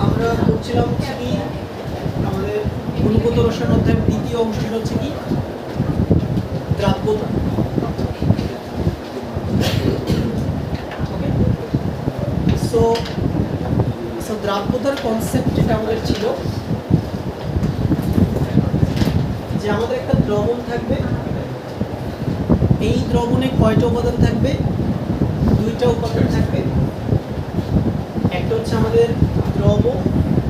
আমরা করছিলাম হচ্ছে কি আমাদের গুণগত রসায়ন অধ্যায়ের দ্বিতীয় অংশটা হচ্ছে কি দ্রাব্যতা। ওকে, সো দ্রাব্যতার কনসেপ্ট যেটা আমাদের ছিল যে আমাদের একটা দ্রবণ থাকবে, এই দ্রবণে কয়টা উপাদান থাকবে? দুইটা উপাদান থাকবে, একটা হচ্ছে আমাদের দ্রব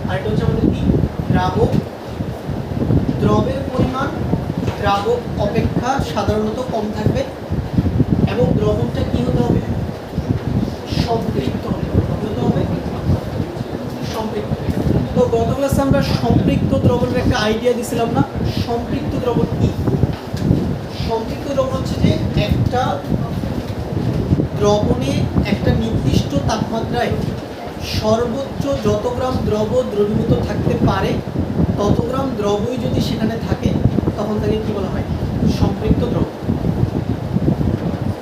আর একটা হচ্ছে আমাদের কি দ্রাবক। দ্রবের পরিমাণ দ্রাবক অপেক্ষা সাধারণত কম থাকবে এবং দ্রবণটা কি হতে হবে? সম্পৃক্ত হতে হবে। সম্পৃক্ত। তো গত ক্লাসে আমরা সম্পৃক্ত দ্রবণের একটা আইডিয়া দিছিলাম না? সম্পৃক্ত দ্রবণ কি? সম্পৃক্ত দ্রবণ হচ্ছে যে একটা দ্রবণে একটা নির্দিষ্ট তাপমাত্রায় সর্বোচ্চ যত গ্রাম দ্রব দ্রবীভূত থাকতে পারে তত গ্রাম দ্রবই যদি সেখানে থাকে তখন তাকে কি বলা হয়? সম্পৃক্ত দ্রব।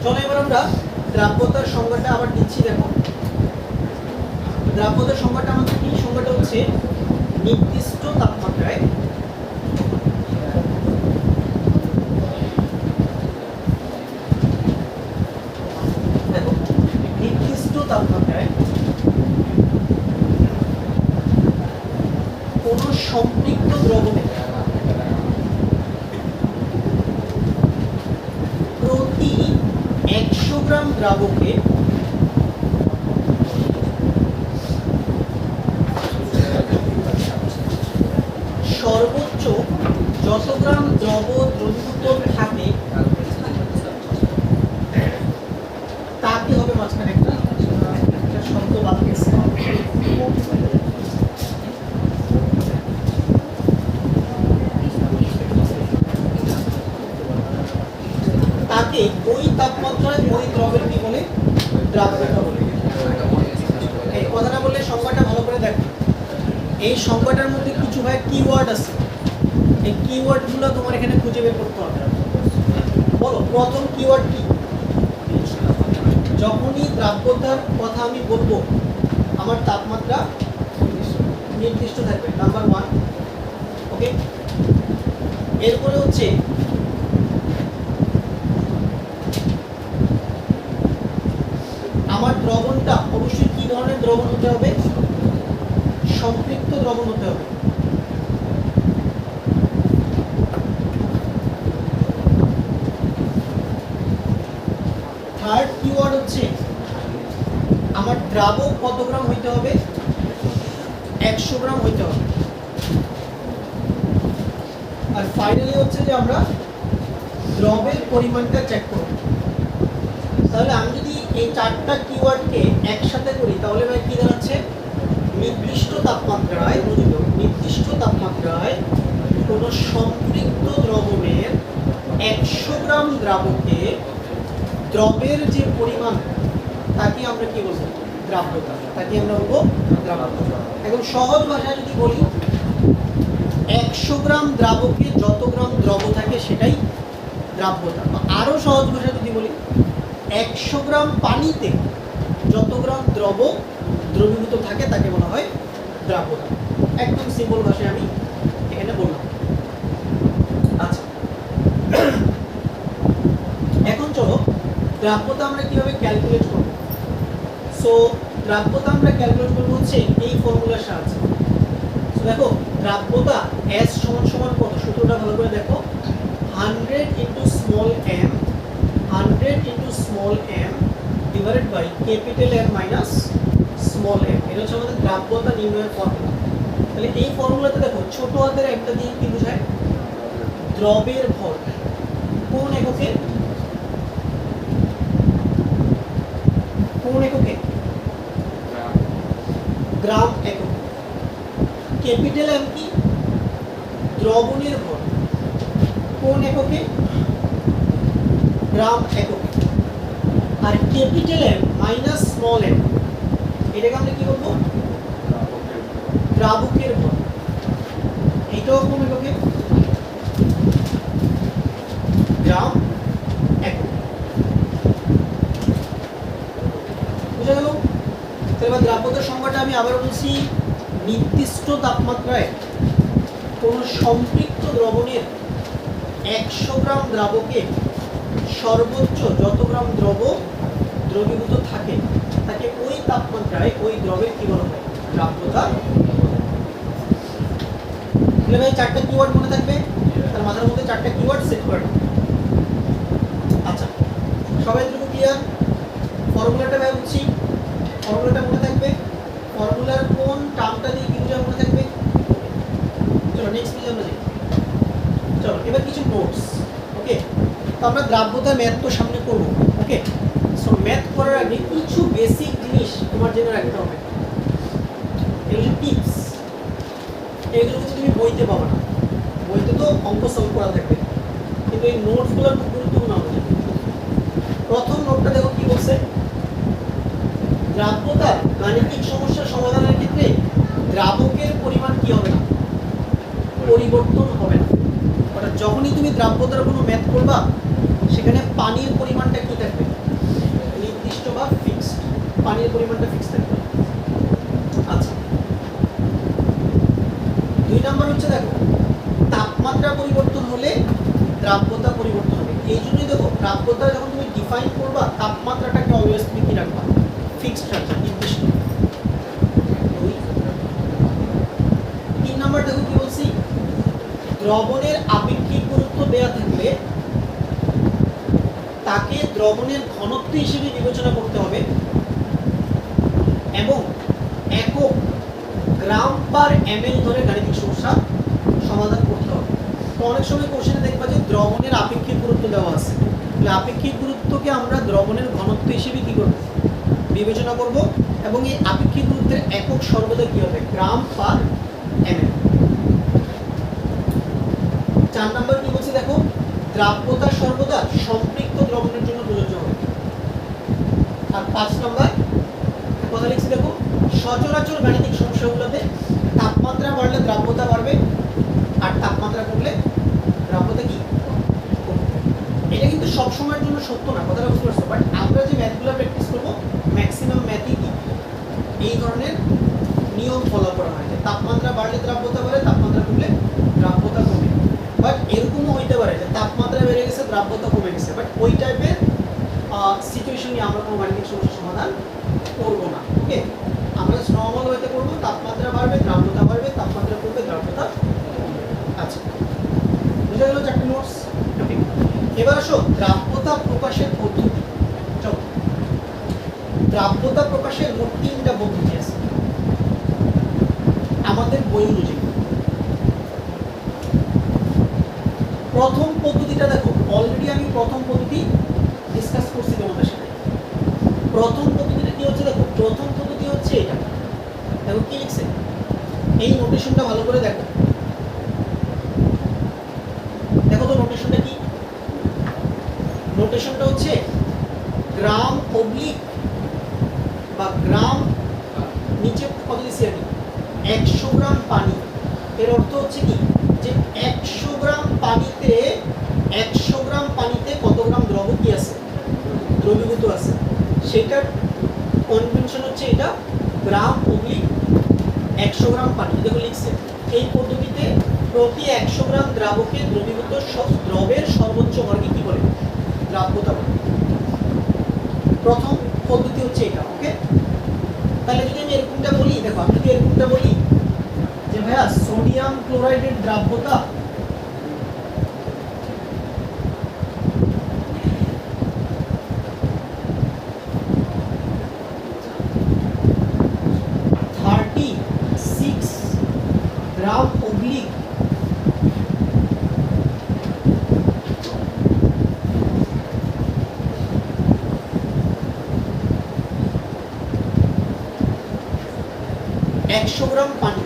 চলো এবার আমরা দ্রাব্যতার সংজ্ঞাটা আবার দিচ্ছি। দেখো, দ্রাব্যতার সংজ্ঞাটা আমাদের কি? সংজ্ঞাটা হচ্ছে নির্দিষ্ট তাপমাত্রায় কোন সম্পৃক্ত দ্রবণে প্রতি 100 গ্রাম দ্রাবকে সর্বোচ্চ যত গ্রাম দ্রব দ্রবীভূত থাকে তাকে হবে মাঝখানে একটা শব্দ বাদ গেছে, তাকে ওই তাপমাত্রায় ওই দ্রবের কি বলে? দ্রাব্যতা বলে। এই কথাটা বললে সংজ্ঞাটা ভালো করে দেখো। এই সংজ্ঞাটার মধ্যে কিছু ভাই কিওয়ার্ড আছে, এই কিওয়ার্ডগুলো তোমার এখানে খুঁজে বের করতে হবে। বলো, প্রথম কিওয়ার্ড কি? যখনই দ্রাব্যতার কথা আমি বলবো আমার তাপমাত্রা নির্দিষ্ট থাকবে, নাম্বার 1। ওকে, এরপরে হচ্ছে আমার দ্রবণটা অবশ্যই কি ধরনের দ্রবণ হতে হবে? সম্পৃক্ত দ্রবণ হতে হবে। থার্ড কিওয়ার্ড হচ্ছে আমার দ্রাবক কত গ্রাম হইতে হবে? 100 গ্রাম হইতে হবে। আর ফাইনালি হচ্ছে যে আমরা দ্রবের পরিমাণটা চেক করব। তাহলে আমি যদি এই চারটা কিওয়ার্ডকে একসাথে করি তাহলে ভাই কি দাঁড়াচ্ছে? নির্দিষ্ট তাপমাত্রায় কোনো সম্পৃক্ত দ্রবণের 100 গ্রাম দ্রাবকে দ্রবের যে পরিমাণ তাকে আমরা কি বলবো? দ্রাব্যতা। তাকে আমরা বলবো দ্রাব্যতা। এখন সহজ ভাষায় যদি বলি 100 গ্রাম দ্রাবকে যত গ্রাম দ্রব থাকে সেটাই দ্রাব্যতা। আরো সহজ ভাষায় যদি বলি 100 গ্রাম পানিতে যত গ্রাম দ্রব দ্রবীভূত থাকে তাকে বলা হয় দ্রাব্যতা। একদম সিম্পল ভাষায় আমি এখানে বললাম। আচ্ছা, এখন চলো দ্রাব্যতা আমরা কিভাবে ক্যালকুলেট করব। সো দ্রাব্যতা আমরা ক্যালকুলেট করব হচ্ছে এই ফর্মুলার সাহায্যে। সো দেখো, দ্রাব্যতা S সমান কত? সূত্রটা ভালো করে দেখো, 100 * small m 100 * small m divided by capital M minus small m। এটা হচ্ছে আমাদের দ্রাব্যতা নির্ণয়ের ফর্মুলা। তাহলে এই ফর্মুলাতে দেখো ছোট হাতের একটা দিয়ে কি বোঝায়? দ্রবের ভর। কোন এককে? কোন এককে? গ্রাম একক। ক্যাপিটাল M কি? দ্রবণের ভর। কোন এককে? গ্রাম একক। আর capital M minus small m এটাকে আমরা কি বলবো? দ্রাবকের ভর। এইটাও কোন এককে? গ্রাম একক। বুঝা গেল? এবার দ্রাব্যতার সংজ্ঞাটা আমি আবার বলছি, নির্দিষ্ট তাপমাত্রায় কোন সম্পৃক্ত দ্রবণের 100 গ্রাম দ্রাবকে সর্বোচ্চ যত গ্রাম দ্রবীভূত থাকে তাকে ওই তাপমাত্রায় ওই দ্রবের কি বলা হয়? দ্রাব্যতা। তাহলে ভাই চারটা কিওয়ার্ড মনে থাকবে, তার মাথার মধ্যে চারটা কিওয়ার্ড সেট করে। আচ্ছা, সবাই এটুকু ক্লিয়ার? ফর্মুলাটা ভাই বুঝছি, ফর্মুলাটা মনে থাকবে। ফর্মুলার কোন টার্মটা দিয়ে কি বোঝায় মনে থাকবে? চলো নেক্সট পেজে আমরা যাই। চলো এবার কিছু নোটস। ওকে, তো আমরা দ্রাব্যতা ম্যাথ তো সামনে করব। ওকে, সো ম্যাথ করার আগে কিছু বেসিক জিনিস তোমার জেনে রাখতে হবে। এগুলো টিপস, এগুলো কিন্তু তুমি বইতে পাবে না। বইতে তো অঙ্ক সলভ করা থাকবে, কিন্তু এই নোটসগুলো খুব গুরুত্বপূর্ণ হবে। প্রথম নোটটা দেখো কি বলছে, দ্রাব্যতার গাণিতিক সমস্যা সমাধানের ক্ষেত্রে দ্রাবকের পরিমাণ কি হবে না? পরিবর্তন হবে না। অর্থাৎ যখনই তুমি দ্রাব্যতার কোনো ম্যাথ করবা, সেখানে পানির পরিমাণটা কি থাকবে? নির্দিষ্ট বা ফিক্সড। পানির পরিমাণটা ফিক্সড থাকবে। আচ্ছা, 2 নাম্বার হচ্ছে দেখো, তাপমাত্রা পরিবর্তন হলে দ্রাব্যতা পরিবর্তন হবে। এই জন্যই দেখো, দ্রাব্যতা যখন তুমি ডিফাইন করবা, তাপমাত্রাটাকে অলওয়েজ তুমি কি রাখবা? ফিক্সড রাখবা, নির্দিষ্ট। 3 নাম্বার দেখো কি বলছি, দ্রবণের আপেক্ষিক গুরুত্ব দেয়া থাকলে তাকে দ্রবণের ঘনত্ব হিসেবে বিবেচনা করতে হবে এবং একক গ্রাম পার এমএল ধরে গাণিতিক সমস্যা সমাধান করতে হবে। তো অনেক সময় কোশ্চেনে দেখবা যে দ্রবণের আপেক্ষিক গুরুত্ব দেওয়া আছে, তাহলে আপেক্ষিক গুরুত্বকে আমরা দ্রবণের ঘনত্ব হিসেবে কি করব? বিবেচনা করব, এবং এই আপেক্ষিক গুরুত্বের একক সর্বদা কি হবে? গ্রাম পার এমএল। 4 নাম্বার কি বলছে দেখো, দ্রাব্যতা সর্বদা সম্পৃক্ত দ্রবণের জন্য প্রযোজ্য হবে। আর 5 নাম্বার কথা লিখছি দেখো, সচরাচর গাণিতিক সমস্যাগুলোতে তাপমাত্রা বাড়লে দ্রাব্যতা বাড়বে, আর তাপমাত্রা কমলে দ্রাব্যতা কি? এটা কিন্তু সব সময়ের জন্য সত্য না, কথাটা বুঝতে পারছো? বাট আমরা যে ম্যাথগুলো প্র্যাকটিস করব, ম্যাক্সিমাম ম্যাথই কি এই ধরনের নিয়ম ফলো করা হয় যে তাপমাত্রা বাড়লে দ্রাব্যতা বাড়ে, তাপমাত্রা কমলে দ্রাব্যতা কমে। বাট এরকমও হইতে পারে যে তাপমাত্রা বেড়ে গেছে, দ্রাব্যতা কমে গেছে, বাট ওই টাইপের সিচুয়েশন নিয়ে আমরা কোনো গাণিতিক সমস্যার সমাধান করবো না। ওকে, আমরা নর্মাল ওয়েতে করবো, তাপমাত্রা বাড়বে দ্রাব্যতা বাড়বে, তাপমাত্রা কমবে দ্রাব্যতা। আচ্ছা, বুঝা গেল 4টি নোটস? ওকে, এবার আসো দ্রাব্যতা প্রকাশের পদ্ধতি। চলো, দ্রাব্যতা প্রকাশের মোট 3টা পদ্ধতি আছে আমাদের বই অনুযায়ী। প্রথম পদ্ধতিটা দেখো, অলরেডি আমি প্রথম পদ্ধতি ডিসকাস করছি তোমাদের সাথে। প্রথম পদ্ধতিটা কি হচ্ছে দেখো, প্রথম পদ্ধতি হচ্ছে এটা। দেখো কি লিখছে, এই নোটেশনটা ভালো করে দেখো। দেখো তো নোটেশনটা কি? নোটেশনটা হচ্ছে গ্রাম অবলিক বা গ্রাম, নিচে কত দিছি আমি? 100 গ্রাম পানি। এর অর্থ হচ্ছে কি যে 100 গ্রাম পানিতে 100 গ্রাম পানিতে কত গ্রাম দ্রব কি আছে? দ্রবীভূত আছে। সেটার কনভেনশন হচ্ছে এটা, গ্রাম অবলিক 100 গ্রাম পানি। দেখো লিখছে, এই পদ্ধতিতে প্রতি 100 গ্রাম দ্রাবকে দ্রবীভূত দ্রবের সর্বোচ্চ ভরকে কি বলে? দ্রাব্যতা বলে। প্রথম পদ্ধতি হচ্ছে এটা। ওকে, তাহলে যদি আমি এরকমটা বলি, দেখো আমি যদি এরকমটা বলি যে ভাইয়া সোডিয়াম ক্লোরাইডের দ্রাব্যতা গ্রাম অবলিক 100 গ্রাম পানি।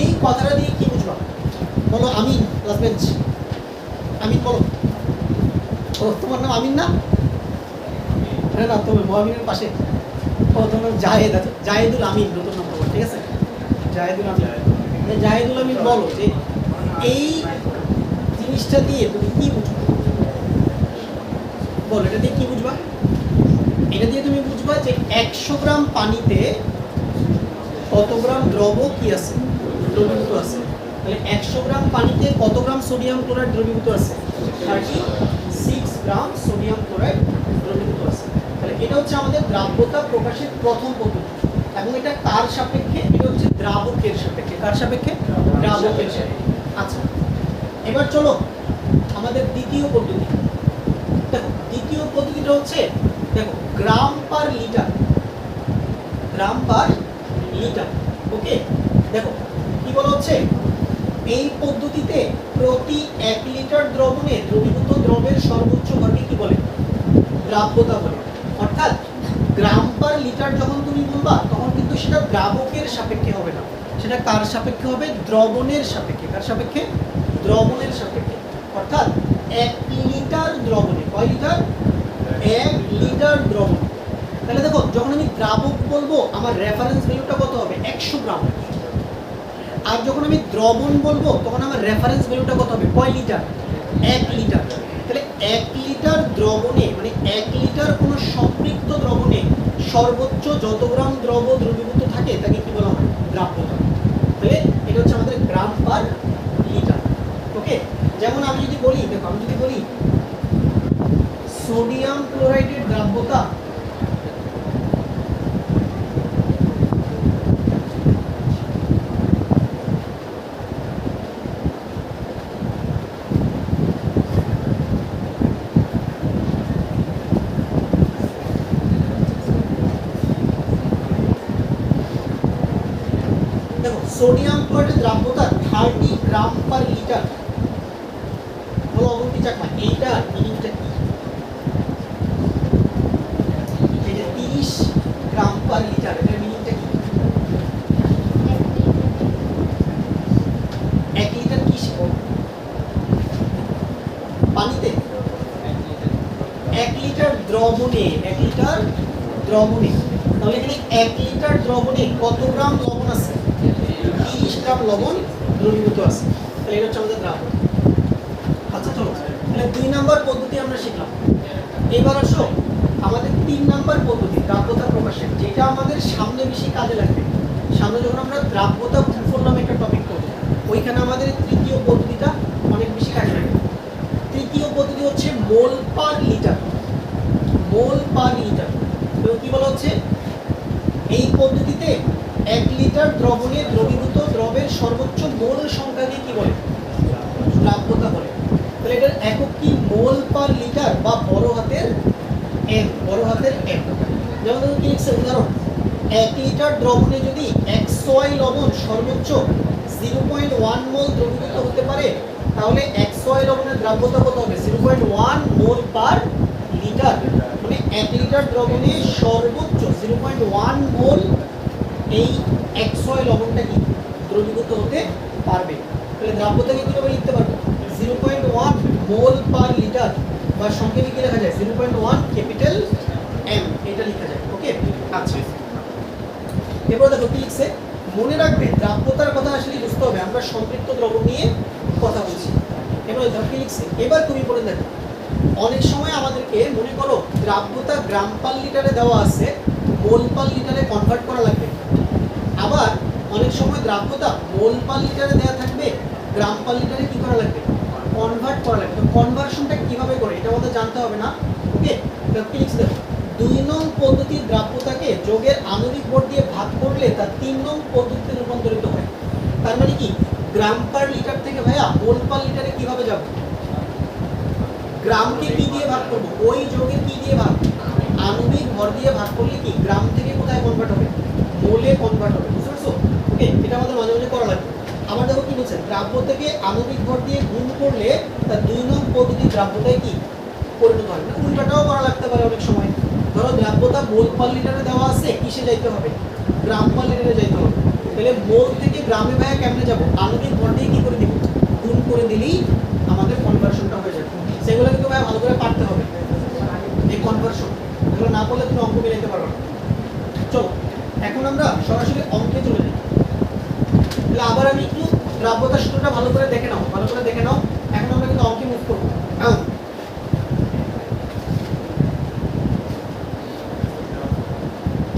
এই কথাটা দিয়ে কি বুঝবা বলো? আমিন, ক্লাস বেঞ্চ আমিন বলো। ও তোমার নাম আমিন না? হ্যাঁ না, তুমি মহামিনের পাশে। ও তোমার জাহেদ আছে, জাহেদুল আমিন নতুন নাম তোমার, ঠিক আছে? জাহেদুল আমিন। জাহেদুল আমিন বলো যে এই জিনিসটা দিয়ে তুমি কি বুঝবা? বল, এটা দিয়ে কি বুঝবা? এটা দিয়ে তুমি বুঝবা যে 100 গ্রাম পানিতে কত গ্রাম দ্রব কি আছে, দ্রবীভূত আছে। তাহলে 100 গ্রাম পানিতে কত গ্রাম সোডিয়াম ক্লোরাইড দ্রবীভূত আছে? 36 গ্রাম সোডিয়াম ক্লোরাইড দ্রবীভূত আছে। তাহলে এটা হচ্ছে আমাদের দ্রাব্যতা প্রকাশের প্রথম পদ্ধতি। এবং এটা কার সাপেক্ষে? এটা হচ্ছে দ্রাবকের সাপেক্ষে। কার সাপেক্ষে? দ্রাবকের সাপেক্ষে। আচ্ছা, এবার চলো আমাদের দ্বিতীয় পদ্ধতি। দেখো দ্বিতীয় পদ্ধতিটা হচ্ছে, দেখো গ্রাম পার লিটার, গ্রাম পার লিটার। ওকে, দেখো কি বলা হচ্ছে, এই পদ্ধতিতে প্রতি 1 লিটার দ্রবণে দ্রবীভূত দ্রবের সর্বোচ্চ ভরকে কি বলে? দ্রাব্যতা বলে। অর্থাৎ গ্রাম পার লিটার যখন তুমি বলবা তখন কিন্তু সেটা দ্রাবকের সাপেক্ষে হবে না, সেটা কার সাপেক্ষে হবে? দ্রবণের সাপেক্ষে। কার সাপেক্ষে? দ্রবণের সাপেক্ষে। অর্থাৎ 1 লিটার দ্রবণে, কয় লিটার? 1 লিটার দ্রবণ। তাহলে দেখো যখন আমি দ্রাবক বলবো আমার রেফারেন্স ভ্যালুটা কত হবে? 100 গ্রাম। আর যখন আমি দ্রবণ বলবো তখন আমার রেফারেন্স ভ্যালুটা কত হবে? কয় লিটার? 1 লিটার। তাহলে 1 লিটার দ্রবণে, মানে 1 লিটার কোনো সম্পৃক্ত দ্রবণে সর্বোচ্চ যত গ্রাম দ্রব দ্রবীভূত থাকে তাকে কি বলা হয়? দ্রাব্যতা। তাহলে এটা হচ্ছে আমাদের গ্রাম পার লিটার। ওকে, যেমন আমি যদি বলি, দেখো আমি যদি বলি সোডিয়াম ক্লোরাইডের দ্রাব্যতা সোডিয়াম ক্লোরাইডের দ্রাব্যতা 30 গ্রাম পার লিটার। বলো অবন্তি চাকমা, এইটা মিনিংটা কি? এই যে 30 গ্রাম পার লিটার, এটার মিনিংটা কি? 1 লিটার কি শিখো পানিতে? 1 লিটার দ্রবণে, 1 লিটার দ্রবণে। তাহলে এখানে 1 লিটার দ্রবণে কত গ্রাম লবণ আছে? 30 গ্রাম লবণ দ্রবীভূত আছে। তাহলে এটা হচ্ছে আমাদের দ্রাবক। আচ্ছা চলো, তাহলে 2 নাম্বার পদ্ধতি আমরা শিখলাম। এবার আসো আমাদের 3 নাম্বার পদ্ধতি, দ্রাব্যতা প্রকাশের, যেটা আমাদের সামনে বেশি কাজে লাগবে। সামনে যখন আমরা দ্রাব্যতা ফুলফল নামে একটা টপিক করব, ওইখানে আমাদের তৃতীয় পদ্ধতিটা অনেক বেশি কাজে লাগবে। তৃতীয় পদ্ধতি হচ্ছে মোল পার লিটার। মোল পার লিটার। তো কি বলা হচ্ছে, এই পদ্ধতিতে 1 লিটার দ্রবণে দ্রবীভূত দ্রবের সর্বোচ্চ মোল সংখ্যাকে কি বলে? দ্রাব্যতা বলে। তাহলে এটার একক কি? মোল পার লিটার বা বড় হাতের এম, বড় হাতের এম। যেমন ধরুন কি লিখছে উদাহরণ, 1 লিটার দ্রবণে যদি 100 লবণ সর্বোচ্চ 0.1 মোল দ্রবীভূত হতে পারে, তাহলে 100 লবণের দ্রাব্যতা কত হবে? 0.1 মোল পার লিটার। মানে 1 লিটার দ্রবণে সর্বোচ্চ 0.1 মোল এই 100 লবণটা কি দ্রবীভূত হতে পারবে। তাহলে দ্রাব্যতাকে কিভাবে লিখতে পারবো? 0.1 মোল পার লিটার, বা সংক্ষেপে কি লেখা যায়? 0.1 ক্যাপিটাল এম, এটা লেখা যায়। ওকে, আচ্ছা এবার দেখো কি লিখছে, মনে রাখবে দ্রাব্যতার কথা আসলে বুঝতে হবে, আমরা সম্পৃক্ত দ্রবণ নিয়ে কথা বলছি। এবার দেখো কি লিখছে, এবার তুমি পড়ে দেখো। অনেক সময় আমাদেরকে মনে করো দ্রাব্যতা গ্রাম পার লিটারে দেওয়া আছে, মোল পার লিটারে কনভার্ট করা লাগবে। আবার অনেক সময় দ্রাব্যতা মোল পার লিটারে দেওয়া থাকবে, গ্রাম পার লিটারে কি করা লাগবে? কনভার্ট করা লাগবে। তো কনভার্সনটা কিভাবে করে এটা আমাদের জানতে হবে না? ওকে, কি লিখছে দেখো, 2 নং পদ্ধতির দ্রাব্যতাকে যোগের আণবিক ভর দিয়ে ভাগ করলে তা 3 নং পদ্ধতিতে রূপান্তরিত হয়। তার মানে কি, গ্রাম পার লিটার থেকে ভাইয়া মোল পার লিটারে কিভাবে যাব? গ্রামকে কি দিয়ে ভাগ করব? ওই যোগের কি দিয়ে ভাগ? আণবিক ভর দিয়ে ভাগ করলে কি গ্রাম থেকে কোথায় কনভার্ট হবে? মোলে কনভার্ট হবে। বুঝতে পারছো? ওকে, এটা আমাদের মাঝে মাঝে করা লাগবে। আবার দেখো কি বলছে, দ্রাব্য থেকে আণবিক ভর দিয়ে গুণ করলে তার 2 নং পদ্ধতি দ্রাব্যতায় কি পরিণত হয়। উল্টাটাও করা লাগতে পারে অনেক সময়। ধরো দ্রাব্যতা মোল পার লিটারে দেওয়া আছে, কিসে যাইতে হবে? গ্রাম পার লিটারে যাইতে হবে। তাহলে মোল থেকে গ্রামে ভাইয়া কেমনে যাব? আণবিক ভর দিয়ে কি করে দিব? গুণ করে দিলেই আমাদের কনভার্সনটা হয়ে যাবে। সেগুলো কিন্তু ভাই ভালো করে পারতে হবে, এই কনভার্সন। এগুলো না করলে তুমি অঙ্ক মিলাইতে পারবে না। চলো এখন আমরা সরাসরি অঙ্কে চলে যাই। তাহলে আবার আমি একটু দ্রাব্যতার সূত্রটা ভালো করে দেখে নাও, ভালো করে দেখে নাও। এখন আমরা কিন্তু অঙ্কে মুভ করব।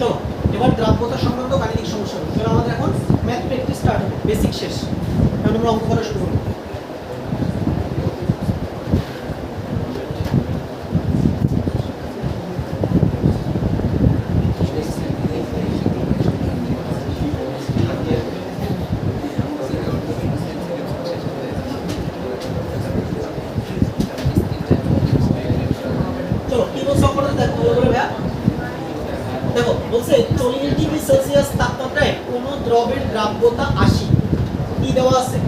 চলো এবার দ্রাব্যতা সংক্রান্ত গাণিতিক সমস্যা হবে। চলো আমাদের এখন ম্যাথ প্র্যাকটিস স্টার্ট হবে, বেসিক শেষ। এখন আমরা অঙ্ক করা শুরু করব। চলো কি বলছো অঙ্কটা দেখো ভালো করে ভাইয়া। দেখো বলছে 40 ডিগ্রি সেলসিয়াস তাপমাত্রায় কোন দ্রবের দ্রাব্যতা 80। কি দেওয়া আছে?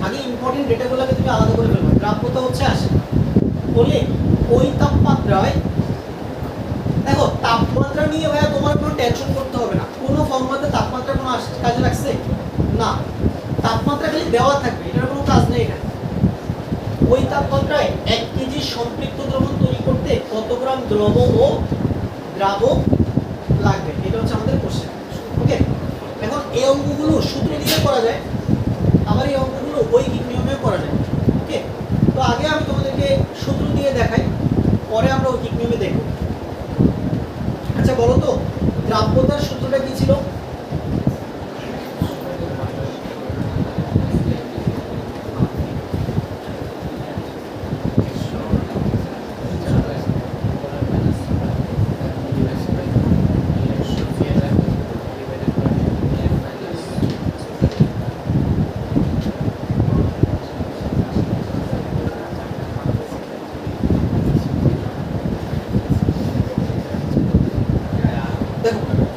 আগে ইম্পর্টেন্ট ডেটাগুলোকে তুমি আলাদা করে ফেলবে। দ্রাব্যতা হচ্ছে 80 বলে ওই তাপমাত্রায়, দেখো তাপমাত্রা নিয়ে ভাইয়া তোমার কোনো টেনশন করতে হবে না। কোনো ফর্মুলাতে তাপমাত্রা কোনো কাজে লাগছে না, তাপমাত্রা খালি দেওয়া থাকবে, এটার কোনো কাজ নেই এখানে। ওই তাপমাত্রায় 1 কেজি সম্পৃক্ত দ্রবণ তৈরি করতে কত গ্রাম দ্রব ও দ্রাবক লাগবে, এটা হচ্ছে আমাদের কোশ্চেন। ওকে, এখন এই অঙ্কগুলো সূত্র দিয়ে করা যায়, আবার এই অঙ্কগুলো বৈজ্ঞানিক নিয়মেও করা যায়। ওকে, তো আগে আমি তোমাদেরকে সূত্র দিয়ে দেখাই, পরে আমরা বৈজ্ঞানিক নিয়মে দেখব। আচ্ছা বলো তো দ্রাব্যতার সূত্রটা কি ছিল?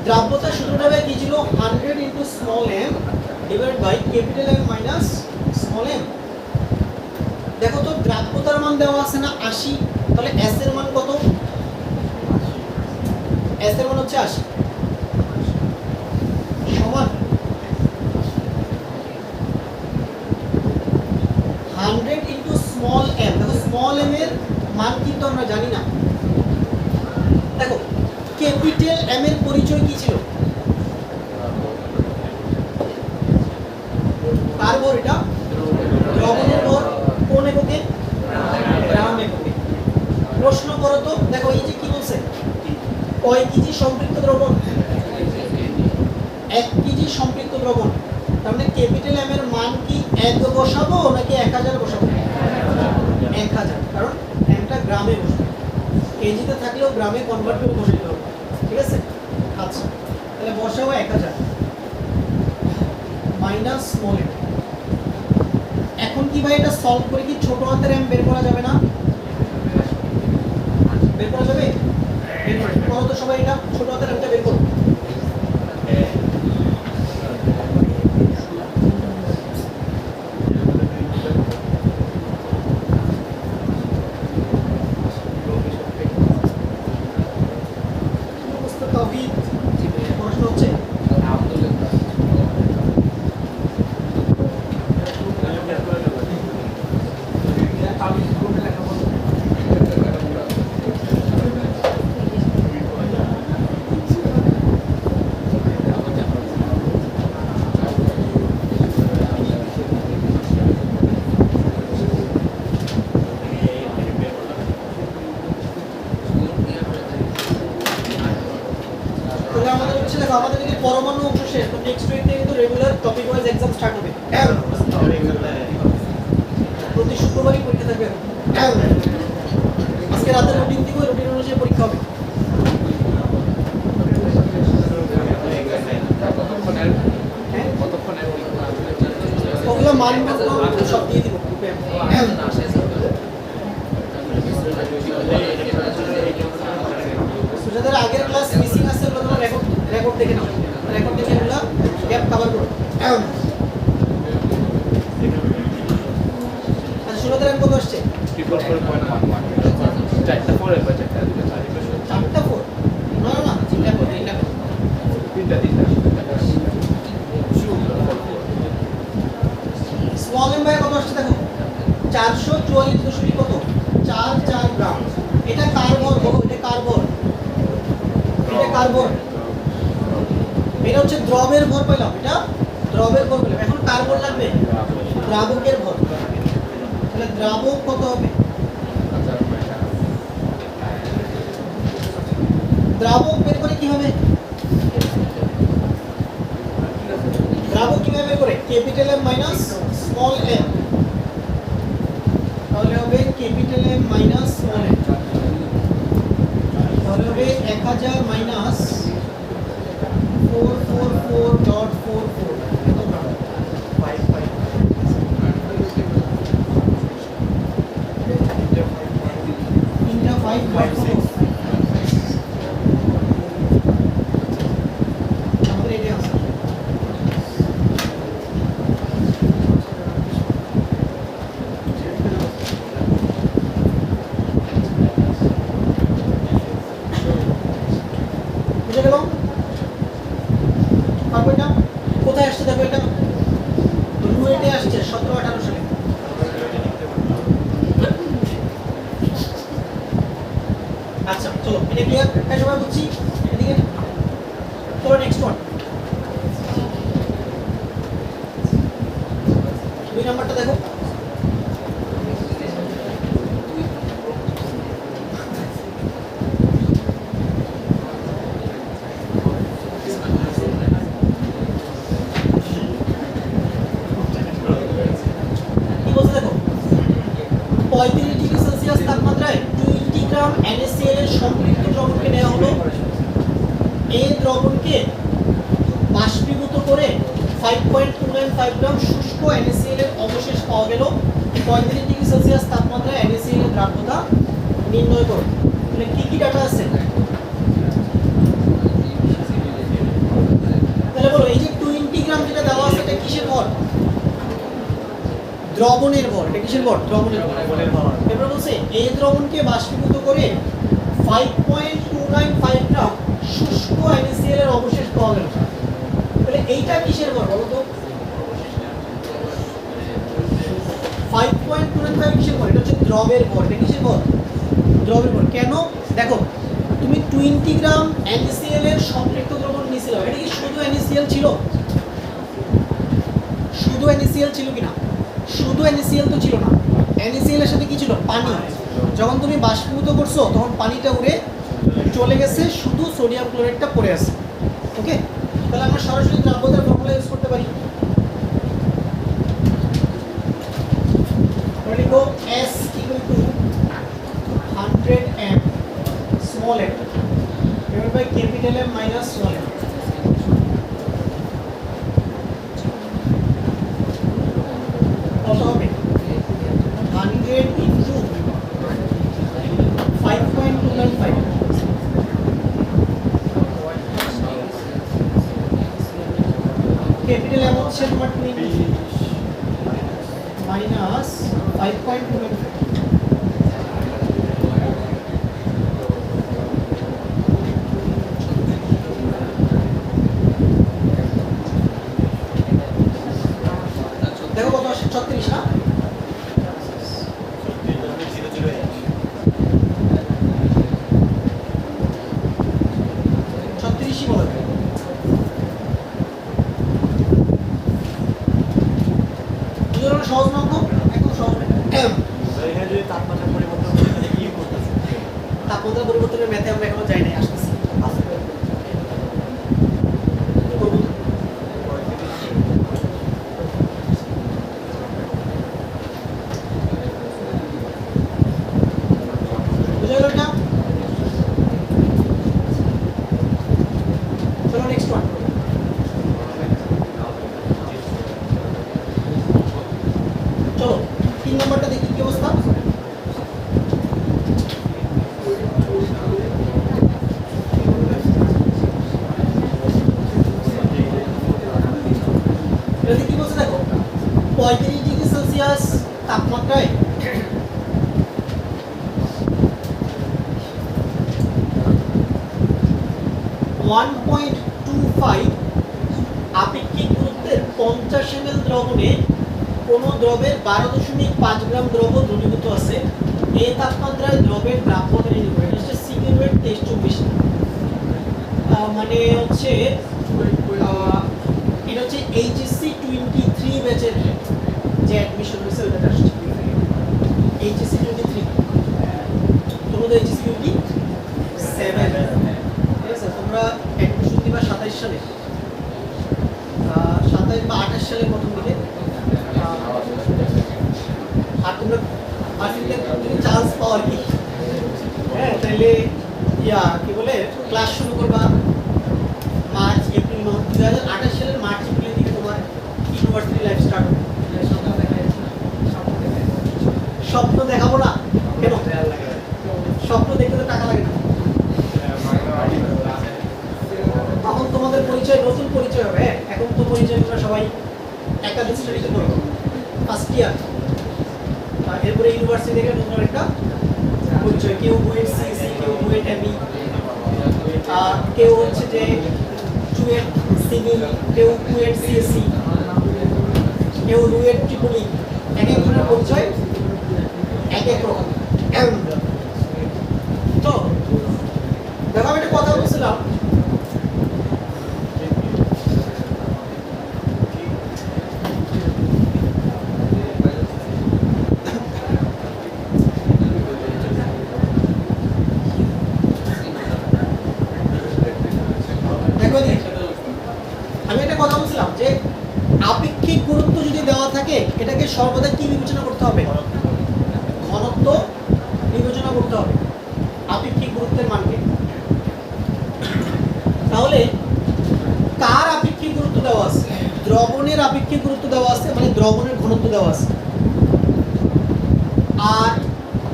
দ্রাব্যতার সূত্রটা কি ছিল? 100 into small m divided by capital M minus small m। দেখো তো দ্রাব্যতার মান দেওয়া আছে না 80, তাহলে s এর মান কত? s এর মান হচ্ছে 80 সমান 100 ইনটু স্মল m। দেখো স্মল m এর মান কিন্তু আমরা জানি না। দেখো ক্যাপিটাল M এর পরিচয় কি ছিল? কার ভর? এটা দ্রবণের ভর। কোন এককে? গ্রাম এককে। প্রশ্ন করো তো, দেখো এই যে কি বলছে, কয় কেজি সম্পৃক্ত দ্রবণ? 1 কেজি সম্পৃক্ত দ্রবণ। তার মানে ক্যাপিটাল M এর মান কি 1 বসাবো নাকি 1000 বসাবো? 1000, কারণ mটা গ্রামে বসবে, কেজিতে থাকলেও গ্রামে কনভার্ট করে বসাইতে হবে। ঠিক আছে, আচ্ছা তাহলে বসাবো 1000 মাইনাস স্মল m। এখন কি ভাই এটা সলভ করে কি ছোট হাতের m বের করা যাবে না? বের করা যাবে? বের করো তো সবাই, এটা ছোট হাতের mটা বের করো। প্রশ্ন হচ্ছে আমাদের যদি পরমাণু অংশ শেষ, তো নেক্সট উইক থেকে কিন্তু regular topic wise exam start হবে। প্রতি শুক্রবারই পরীক্ষা থাকবে। আজকে রাতে রুটিন দিব, রুটিন অনুযায়ী পরীক্ষা হবে। ওগুলো মানবন্ধ সব দিয়ে দিব গ্রুপে। যাদের আগের ক্লাস মিসিং আছে ওগুলো তোমরা রেকর্ড দেখে নাও, রেকর্ড দেখে ওগুলো গ্যাপ কভার করো। আচ্ছা শুরুতে র্যাঙ্ক কত আসছে? 4টা 4 না না 3টা 3টা স্মল এম বাই কত আসছে দেখো 444 কত 44 গ্রাম। এটা কার ভর? এটা কার ভর? এটা কার ভর? এটা হচ্ছে দ্রবের ভর পেলাম, এটা দ্রবের ভর পেলাম। এখন কার ভর লাগবে? দ্রাবকের ভর। তাহলে দ্রাবক কত হবে? দ্রাবক বের করে কি হবে? দ্রাবক কিভাবে বের করে? Capital M minus small M. তাহলে হবে capital M minus small M. তাহলে হবে 1000 মাইনাস 444.44 কত গ্রাম? 55 তিনটা 5 আমাদের এটাই আছে। বুঝে গেল? পারবো এটা? কোথায় আসছে দেখো, এটা রুয়েটে আসছে 17-18 সালে। আচ্ছা চলো, এটা ক্লিয়ার? হ্যাঁ সবাই বুঝছি? এদিকে চলো নেক্সট ওয়ান। 2 নাম্বারটা দেখো। কি বলছে দেখো? 35 ডিগ্রি সেলসিয়াস তাপমাত্রায় 20 গ্রাম NaCl এর সম্পৃক্ত দ্রবণকে নেওয়া হলো। এই দ্রবণকে বাষ্পীভূত করে 5.295 গ্রাম শুষ্ক NaCl এর অবশেষ পাওয়া গেল। 35 ডিগ্রি সেলসিয়াস তাপমাত্রায় NaCl এর দ্রাব্যতা নির্ণয় করো। তাহলে কি কি ডাটা আছে? তাহলে বলো, এই যে 20 গ্রাম যেটা দেওয়া আছে এটা কিসের ভর? দ্রবণের ভর। এটা কিসের ভর? দ্রবণের ভর। এবার বলছে এই দ্রবণকে বাষ্পীভূত করে 5.295 গ্রাম শুষ্ক NaCl এর অবশেষ পাওয়া গেল। তাহলে এইটা কিসের ভর বলো তো? 5.295 কিসের ভর? এটা হচ্ছে দ্রবের ভর। এটা কিসের ভর? দ্রবের ভর। কেন? দেখো, তুমি 20 গ্রাম NaCl এর সম্পৃক্ত দ্রবণ নিয়েছিলে, এটা কি শুধু NaCl ছিল? শুধু NaCl ছিল কিনা? শুধু NaCl তো ছিল না। NaCl এর সাথে কি ছিল? পানি। যখন তুমি বাষ্পীভূত করছো তখন পানিটা উড়ে চলে গেছে, শুধু সোডিয়াম ক্লোরাইডটা পড়ে আছে। ওকে, তাহলে আমরা সরাসরি দ্রাব্যতার ফর্মুলা ইউজ করতে পারি। আমরা লিখব S = 100 m small m divide by capital M minus small m। কত হবে? 100 ইনটু 5.295। ক্যাপিটাল M হচ্ছে তোমার 20 মাইনাস 5.295। দেখো কত আসে? 36 না? 36ই বলা যায়। সহজ না অঙ্ক? একদম সহজ। এখানে যদি তাপমাত্রা পরিবর্তন করে তাহলে কি করতেছে? তাপমাত্রা পরিবর্তনের ম্যাথে আমরা এখনো যাই নাই, আসতেছি। করবো তো। বুঝা গেল এটা? চলো নেক্সট ওয়ান। চলো 3 নাম্বারটা দেখি কি অবস্থা। এটা কি বলছে দেখো, 35 ডিগ্রি সেলসিয়াস তাপমাত্রায় 1.25 আপেক্ষিক গুরুত্বের 50 ml দ্রবণে কোন দ্রবের 12.5 গ্রাম দ্রব দ্রবীভূত আছে। এই তাপমাত্রায় দ্রবের দ্রাব্যতা নির্ণয় করে। এটা হচ্ছে সিকিউরেট 2324। মানে হচ্ছে এইচএসসি 23 ব্যাচের যে অ্যাডমিশন হয়েছে ওটা আসছে এইচএসসি 23 তোমরা এইচএসসি 27 ঠিক আছে তোমরা অ্যাডমিশন দিবা 27 সালে 27 বা 28 সালের প্রথম দিকে আর তোমরা আসলে তুমি চান্স পাও আর কি হ্যাঁ তাহলে কি বলে ক্লাস শুরু করবা মার্চ এপ্রিল 2028 সালের মার্চ এপ্রিল থেকে তোমার ইউনিভার্সিটি লাইফ স্টার্ট হবে স্বপ্ন দেখাবো না কেন স্বপ্ন দেখতে তো টাকা লাগে না তখন তোমাদের পরিচয় নতুন পরিচয় হবে এখন তো পরিচয় তোমরা সবাই একাদশ শ্রেণীতে পড়ো ফার্স্ট ইয়ার এরপরে ইউনিভার্সিটি থেকে নতুন একটা পরিচয় কেউ বুয়েট সিসি কেউ বুয়েট এমই কেউ হচ্ছে যে চুয়েট সিভিল কেউ কুয়েট সিএসসি কেউ রুয়েট ট্রিপলি এক এক ধরনের পরিচয় এক এক রকম তো দেখো আমি একটা কথা বলছিলাম আমি একটা কথা বলছিলাম যে আপেক্ষিক গুরুত্ব যদি দেওয়া থাকে এটাকে সর্বদা কি বিবেচনা করতে হবে ঘনত্ব বিবেচনা করতে হবে আপেক্ষিক গুরুত্বের মানকে তাহলে কার আপেক্ষিক গুরুত্ব দেওয়া আছে দ্রবণের আপেক্ষিক গুরুত্ব দেওয়া আছে মানে দ্রবণের ঘনত্ব দেওয়া আছে আর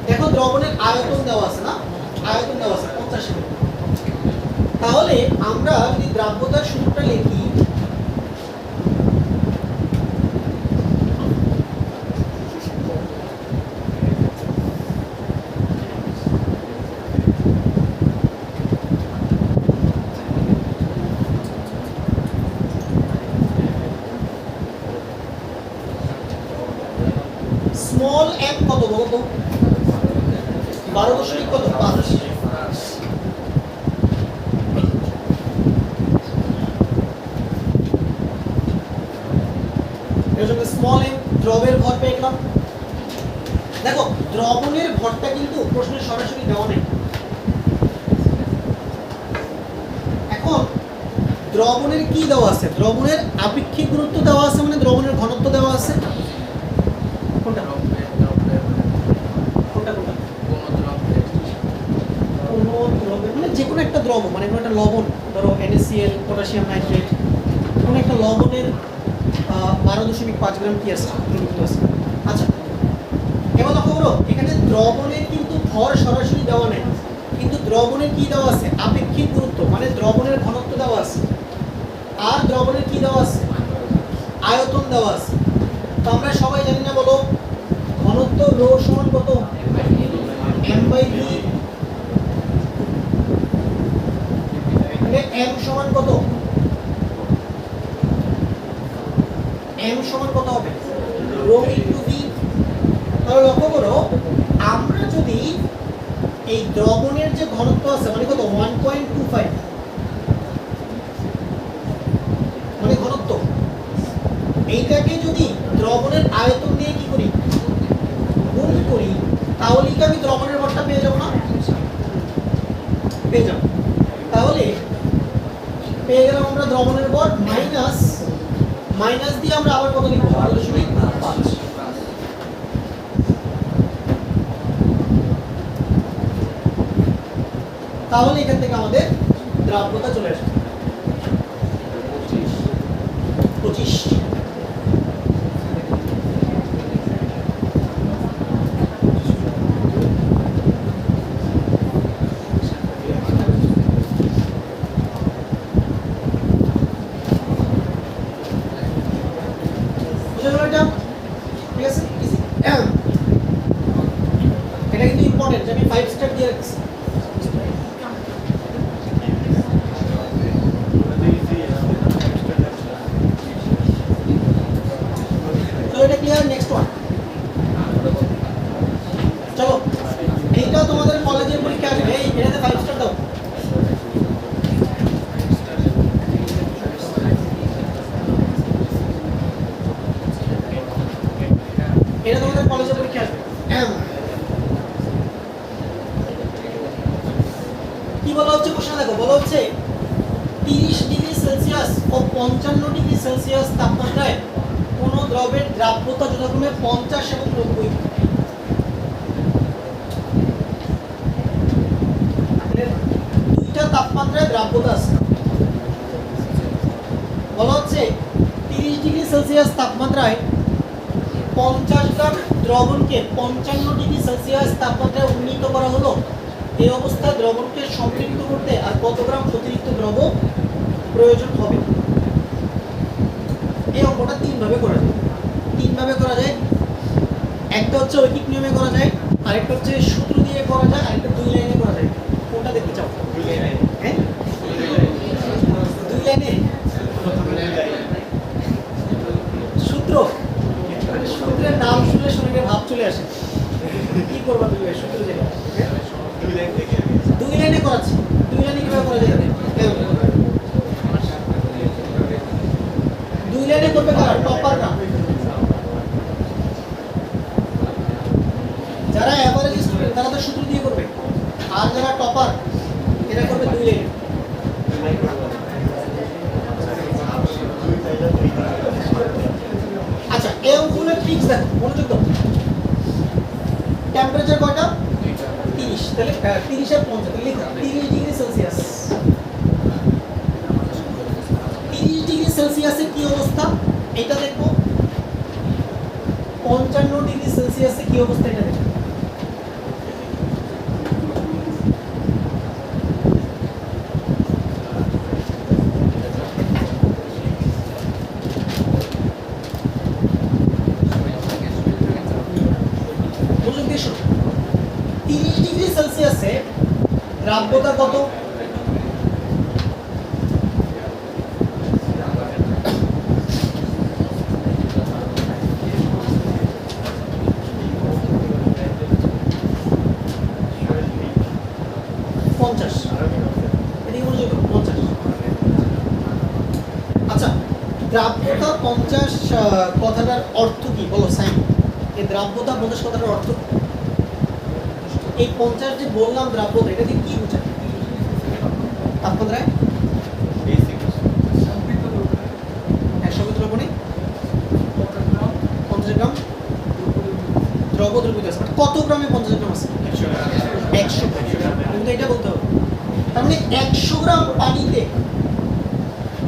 দেখো দ্রবণের আয়তন দেওয়া আছে না আয়তন দেওয়া আছে 50 মিলি তাহলে আমরা যদি দ্রাব্যতার সূত্রটা লিখি স্মল m কত বলো তো 12 কত 5 স্মল m দ্রবের ভর পেয়ে গেলাম দেখো দ্রবণের ভরটা কিন্তু প্রশ্নে সরাসরি দেওয়া নেই এখন দ্রবণের কি দেওয়া আছে দ্রবণের আপেক্ষিক গুরুত্ব দেওয়া আছে মানে দ্রবণের ঘনত্ব দেওয়া আছে কোনটা কোনটা কোনটা কোনো দ্রবের মানে যে কোনো একটা দ্রব মানে কোনো একটা লবণ ধরো NaCl পটাশিয়াম নাইট্রেট কোনো একটা লবণের 12.5 গ্রাম কি আছে দ্রবীভূত আছে আচ্ছা এবার লক্ষ্য করো এখানে দ্রবণের কিন্তু ভর সরাসরি দেওয়া নেই কিন্তু দ্রবণের কি দেওয়া আছে আপেক্ষিক গুরুত্ব মানে দ্রবণের ঘনত্ব দেওয়া আছে আর দ্রবণের কি দেওয়া আছে আয়তন দেওয়া আছে তো আমরা সবাই জানি না বলো ঘনত্ব রো সমান কত m/v মানে m সমান কত m সমান কত হবে রো ইনটু v তাহলে লক্ষ্য করো আমরা যদি এই দ্রবণের যে ঘনত্ব আছে মানে কত 1.25 মানে ঘনত্ব এইটাকে যদি দ্রবণের আয়তন দিয়ে কি করি গুণ করি তাহলে কি আমি দ্রবণের ভরটা পেয়ে যাব না পেয়ে যাব তাহলে পেয়ে গেলাম আমরা দ্রবণের ভর মাইনাস দিয়ে আমরা আবার কত লিখব 12.5 তাহলে এখান থেকে আমাদের দ্রাব্যতা চলে আসবে 25 ঠিক আছে এটা কিন্তু ইম্পর্টেন্ট আমি 5 স্টার দিয়ে রাখছি এটা ক্লিয়ার নেক্সট ওয়ান চলো এইটা তোমাদের কলেজের পরীক্ষা আসবে এই এটাতে 5 স্টার দাও কলেজে পরীক্ষা আসবে কি বলা হচ্ছে কোশ্চেন দেখো, বলা হচ্ছে 30 ডিগ্রি সেলসিয়াস ও 55 ডিগ্রি সেলসিয়াস তাপমাত্রায় কোন দ্রবের দ্রাব্যতা যথাক্রমে 50 এবং 90। দুইটা তাপমাত্রায় দ্রাব্যতা আছে। বলা হচ্ছে 30 ডিগ্রি সেলসিয়াস তাপমাত্রায় 50 গ্রাম দ্রবণকে 55 ডিগ্রি সেলসিয়াস তাপমাত্রায় উন্নীত করা হলো। এই অবস্থায় দ্রবণকে সম্পৃক্ত করতে আর কত গ্রাম অতিরিক্ত দ্রব প্রয়োজন হবে? এই অঙ্কটা তিনভাবে করা যায়। একটা হচ্ছে ঐকিক নিয়মে করা যায়, আরেকটা হচ্ছে সূত্র দিয়ে করা যায়, আরেকটা দুই লাইনে করা যায়। কোনটা দেখতে চাও? হ্যাঁ, দুই লাইনে সূত্র, সূত্রের নাম শুনে শরীরে ভাব চলে আসে। কি করবা তুমি সূত্র যেটা? দুই লাইনে করাচ্ছি। দুই লাইনে কিভাবে করা যায়? দুই লাইনে করবে কারা? টপার না, যারা এভারেজ স্টুডেন্ট তারা তো সূত্র দিয়ে করবে, আর যারা টপার এরা করবে দুই লাইনে। আচ্ছা, এই অঙ্কগুলোর ট্রিক্স দেখো, মনোযোগ দাও। টেম্পারেচার কয়টা? 30, তাহলে 30 আর 50 তাহলে লিখো 30 ডিগ্রি সেলসিয়াস। 30 ডিগ্রি সেলসিয়াসে কি অবস্থা এটা দেখো, 55 ডিগ্রি সেলসিয়াসে কি অবস্থা এটা দেখো। মনোযোগ দিয়ে শোনো, 30 ডিগ্রি সেলসিয়াসে দ্রাব্যতা কত? 50। এদিকে মনোযোগ দাও, 50। আচ্ছা, দ্রাব্যতা 50 কথাটার অর্থ কি বলো সাইন? এই দ্রাব্যতা 50 কথাটার অর্থ কি? এই 50 যে বললাম দ্রাব্যতা, এটা দিয়ে কি বোঝায়? তাপমাত্রায় 100 দ্রবণে 50 গ্রাম দ্রব দ্রবীভূত আছে। কত গ্রামে 50 গ্রাম আছে? 100 গ্রাম। কিন্তু এটা বলতে হবে, তার মানে 100 গ্রাম পানিতে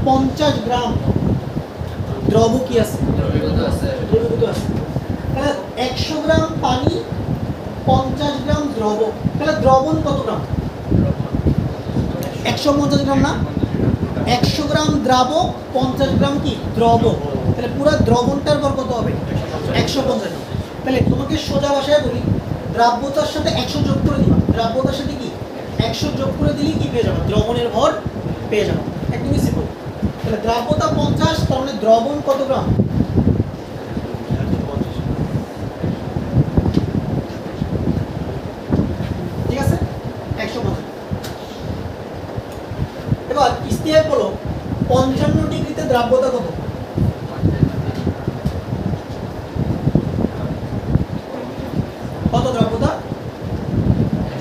50 গ্রাম দ্রব কি আছে? দ্রবীভূত আছে। তাহলে 100 গ্রাম পানি 50 গ্রাম দ্রব, তাহলে দ্রবণ কত গ্রাম? 150 গ্রাম না? 100 গ্রাম দ্রাবক, 50 গ্রাম কি দ্রব, তাহলে পুরো দ্রবণটার ভর কত হবে? 150 গ্রাম। তাহলে তোমাকে সোজা ভাষায় বলি, দ্রাব্যতার সাথে 100 যোগ করে দিবা। দ্রাব্যতার সাথে কি 100 যোগ করে দিলে কি পেয়ে যাবে? দ্রবণের ভর পেয়ে যাবে। একদমই সিম্পল। তাহলে দ্রাব্যতা 50, তার মানে দ্রবণ কত গ্রাম? ঠিক আছে, 150। এবার ইস্তেহার বলো 55 ডিগ্রিতে দ্রাব্যতা কত? কত দ্রাব্যতা?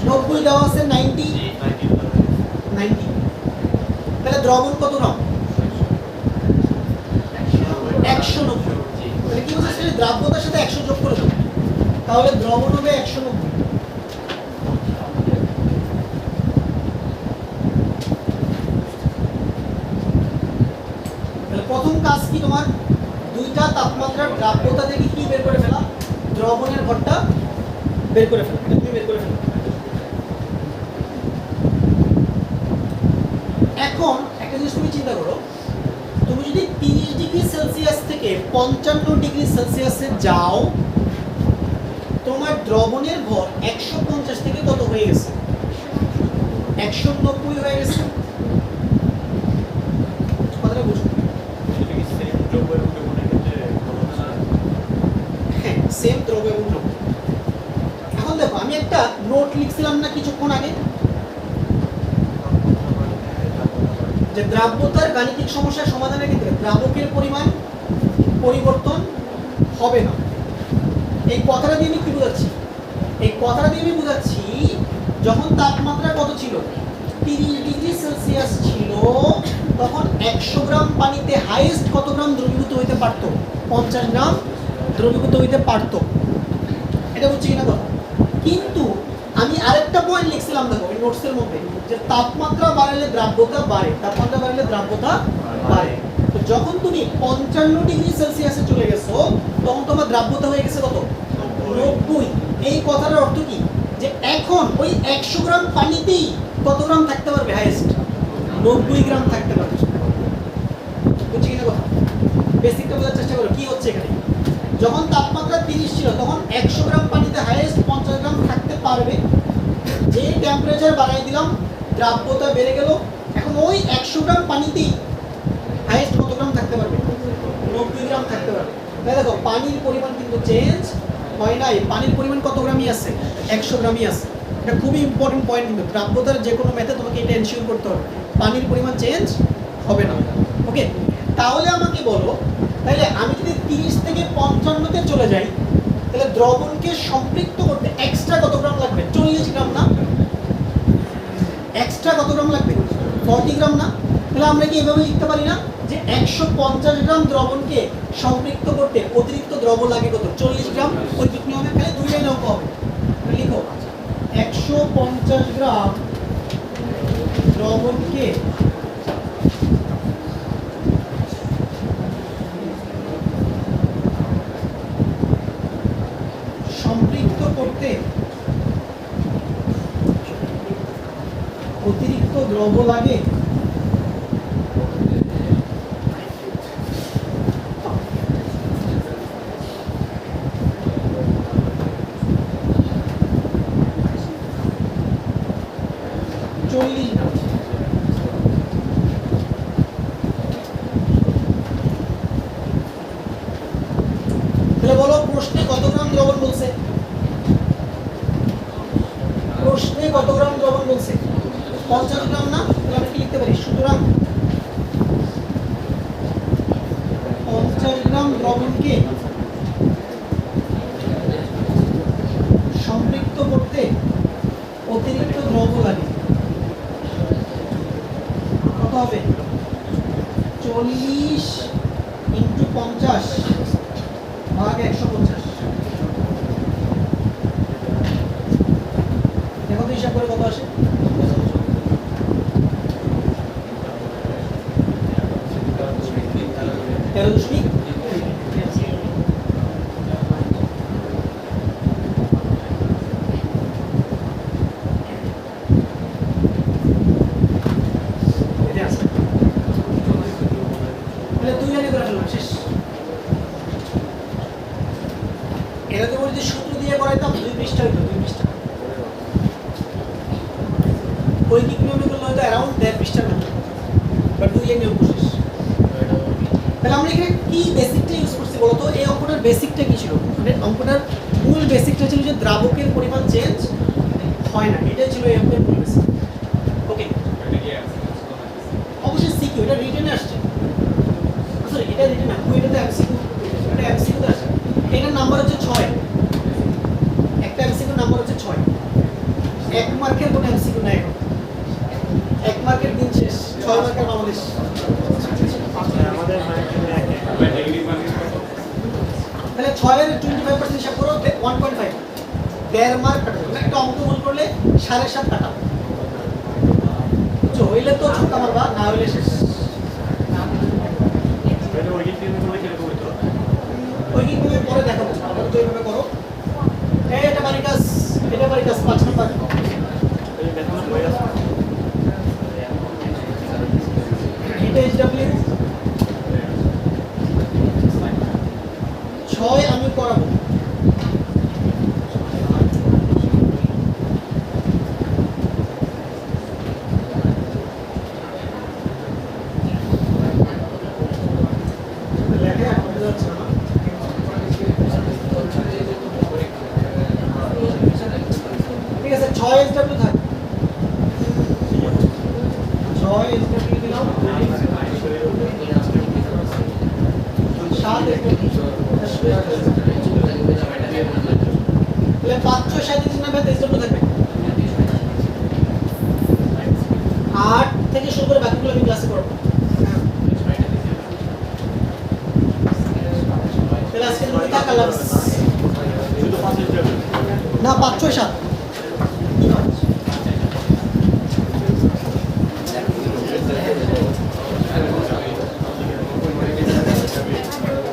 90 দেওয়া আছে, 90। তাহলে দ্রবণ কত গ্রাম? 190। তাহলে কি বলছে? দ্রাব্যতার সাথে 100 যোগ করে দাও, তাহলে দ্রবণ হবে 190। তাহলে প্রথম কাজ কি তোমার? দুইটা তাপমাত্রার দ্রাব্যতা থেকে কি বের করে ফেলা? দ্রবণের ভরটা বের করে ফেলা। তুমি বের করে ফেলো। এখন একটা জিনিস তুমি চিন্তা করো, তুমি যদি 30 ডিগ্রি সেলসিয়াস থেকে 55 ডিগ্রি সেলসিয়াসে যাও, তোমার দ্রবণের ভর 150 থেকে কত হয়ে গেছে? 190 হয়ে গেছে। কথাটা বুঝো। হ্যাঁ, সেম দ্রব্য এবং দ্রব্য। এখন দেখো, আমি একটা নোট লিখছিলাম না কিছুক্ষণ আগে, যে দ্রাব্যতার গাণিতিক সমস্যার সমাধানের ক্ষেত্রে দ্রাবকের পরিমাণ পরিবর্তন হবে না। এই কথাটা দিয়ে আমি কি বোঝাচ্ছি? এই কথাটা দিয়ে আমি বোঝাচ্ছি যখন তাপমাত্রা কত ছিল, 30 ডিগ্রি সেলসিয়াস ছিল, তখন 100 গ্রাম পানিতে হাইয়েস্ট কত গ্রাম দ্রবীভূত হইতে পারতো? 50 গ্রাম দ্রবীভূত হইতে পারতো। এটা হচ্ছে কিনা কথা। কিন্তু আমি আরেকটা পয়েন্ট লিখছিলাম দেখো এই নোটসের মধ্যে, যে তাপমাত্রা বাড়লে দ্রাব্যতা বাড়ে, তাপমাত্রা বাড়লে দ্রাব্যতা বাড়ে। তো যখন তুমি 55 ডিগ্রি সেলসিয়াসে চলে গেছো, তখন তোমার দ্রাব্যতা হয়ে গেছে কত? 90। এই কথাটার অর্থ কি? যে এখন ওই 100 গ্রাম পানিতেই কত গ্রাম থাকতে পারবে? হাইয়েস্ট 90 গ্রাম থাকতে পারবে। বুঝছি কিনা কথা? বেসিকটা বোঝার চেষ্টা করো কি হচ্ছে এখানে। যখন তাপমাত্রা 30 ছিল, তখন 100 গ্রাম পানিতে হাইয়েস্ট 50 গ্রাম থাকতে পারবে। যে টেম্পারেচার বাড়াই দিলাম, দ্রাব্যতা বেড়ে গেল, এখন ওই 100 গ্রাম পানিতেই হাইয়েস্ট কত গ্রাম থাকতে পারবে? 90 গ্রাম থাকতে পারবে। তাই দেখো পানির পরিমাণ কিন্তু চেঞ্জ হয় নাই। পানির পরিমাণ কত গ্রামই আছে? 100 গ্রামই আছে। এটা খুবই ইম্পর্টেন্ট পয়েন্ট, কিন্তু দ্রাব্যতার যে কোনো মেথে তোমাকে এটা এনশিওর করতে হবে, পানির পরিমাণ চেঞ্জ হবে না। ওকে, তাহলে আমাকে বলো, তাহলে আমি যদি 30 থেকে 55-তে চলে যাই, তাহলে দ্রবণকে সম্পৃক্ত করতে এক্সট্রা কত গ্রাম লাগবে? 40 গ্রাম না? এক্সট্রা কত গ্রাম লাগবে? 40 গ্রাম না? তাহলে আমরা কি এভাবে লিখতে পারি না যে 150 গ্রাম দ্রবণকে সম্পৃক্ত করতে অতিরিক্ত দ্রবণ লাগে কত? 40 গ্রাম। ওই নিয়মে খালি দুই লাইন অঙ্ক হবে। লিখো 150 গ্রাম দ্রবণকে সম্পৃক্ত করতে অতিরিক্ত দ্রব লাগে তাহলে বলো প্রশ্নে কত গ্রাম দ্রবণ বলছে? প্রশ্নে কত গ্রাম দ্রবণ বলছে? 50 গ্রাম না? তাহলে আমি কি লিখতে পারি? সুতরাং 50 গ্রাম দ্রবণকে সম্পৃক্ত করতে অতিরিক্ত দ্রব্য লাগে। কত হবে? 40 × 50 ভাগ 150। দেখো তো হিসাব করে কত আসে। তেরো দশমিক সূত্র দিয়ে করাইতাম 2 পৃষ্ঠা হইতো, 2 পৃষ্ঠা। ঐকিক নিয়মগুলো হয়তো অ্যারাউন্ড 1.5 পৃষ্ঠার মতো, বা 2 এর নিয়ম শেষ। তাহলে আমরা এখানে কি বেসিকটা ইউজ করছি বলো তো? এই অঙ্কটার বেসিকটা কি ছিল? মানে অঙ্কটার মূল বেসিকটা ছিল যে দ্রাবকের পরিমাণ চেঞ্জ হয় না, এটাই ছিল এই অঙ্কের মূল বেসিক। ওকে, অবশ্যই সিকিউ, এটা রিটেনে আসছে। সরি, এটা রিটেন না, কুইটাতে এমসিকিউ, এটা এমসিকিউতে আসছে। এটার নাম্বার হচ্ছে 6। একটা এমসিকিউ নাম্বার হচ্ছে 6। 1 মার্কের কোনো এমসিকিউ নাই এখন। 1 মার্কের দিন শেষ, 6 মার্কের বাংলাদেশ। আমাদের তাহলে 6 এর 25% হিসাব করো, 1.5, 1.5 মার্ক কাটবে। একটা অঙ্ক ভুল করলে 7.5 কাটা। তো হইলে তো ছক্কা মারবা, না হইলে শেষ। ওই কি তুমি পরে দেখাবো, আবার তো এইভাবে করো। এটা বাড়ি কাজ, এটা বাড়ি কাজ 5 নাম্বার। এটা এইচডব্লিউ 6 আমি করাবো। ঠিক আছে, 6 এইচডব্লিউ থাক, 6 এইচডব্লিউ দিলাম, 7 এইচডব্লিউ তাহলে 5 6 7 না ভাই 23 জন থাকবে 8 থেকে শুরু করে বাকিগুলো আমি ক্লাসে করব তাহলে আজকে তুমি থাক আল্লাহ হাফেজ। শুধু 5 না 5 6 7